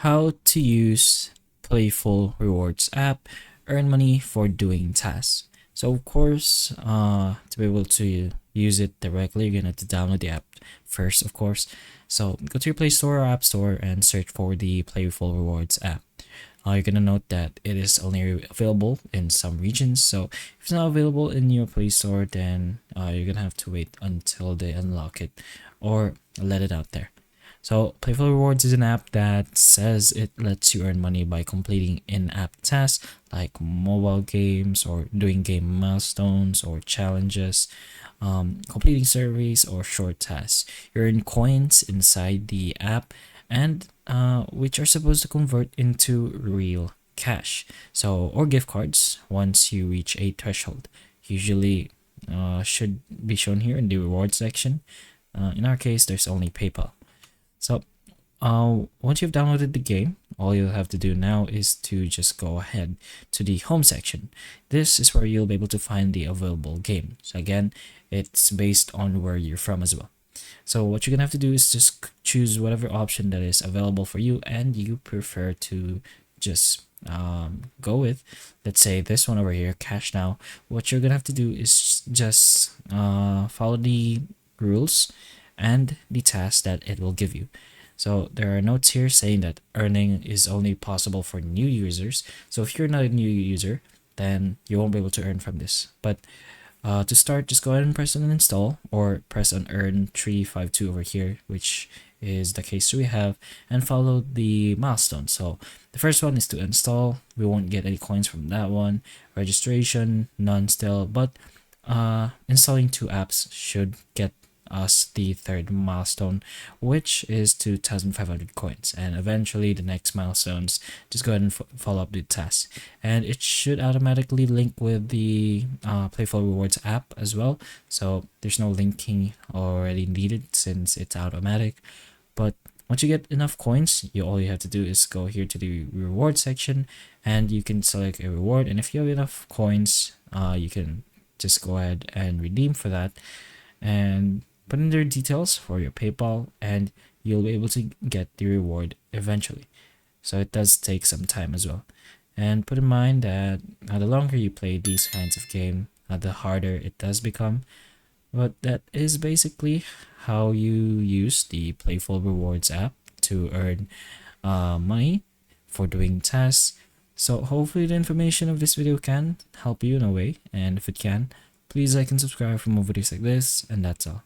how to use Playful Rewards app, earn money for doing tasks. So of course, to be able to use it directly, you're gonna have to download the app first, of course. So go to your Play Store or App Store and search for the Playful Rewards app. You're gonna note that it is only available in some regions. So if it's not available in your Play Store, then you're gonna have to wait until they unlock it or let it out there. So Playful Rewards is an app that says it lets you earn money by completing in-app tasks like mobile games or doing game milestones or challenges, completing surveys or short tasks. You earn coins inside the app and which are supposed to convert into real cash. So or gift cards once you reach a threshold. Usually should be shown here in the reward section. In our case, there's only PayPal. So once you've downloaded the game, all you'll have to do now is to just go ahead to the home section. This is where you'll be able to find the available game. So again, it's based on where you're from as well. So what you're gonna have to do is just choose whatever option that is available for you and you prefer to just go with. Let's say this one over here, cash now. What you're gonna have to do is just follow the rules and the task that it will give you. So there are notes here saying that earning is only possible for new users. So if you're not a new user, then you won't be able to earn from this. But to start, just go ahead and press on install or press on earn 352 over here, which is the case we have, and follow the milestone. So the first one is to install. We won't get any coins from that one. Registration, none still, but installing 2 apps should get us the third milestone, which is 2,500 coins, and eventually the next milestones. Just go ahead and follow up the task, and it should automatically link with the Playful Rewards app as well, so there's no linking already needed since it's automatic. But once you get enough coins, all you have to do is go here to the reward section and you can select a reward, and if you have enough coins, you can just go ahead and redeem for that and put in their details for your PayPal, and you'll be able to get the reward eventually. So it does take some time as well. And put in mind that the longer you play these kinds of game, the harder it does become. But that is basically how you use the Playful Rewards app to earn money for doing tasks. So hopefully the information of this video can help you in a way, and if it can, please like and subscribe for more videos like this, and that's all.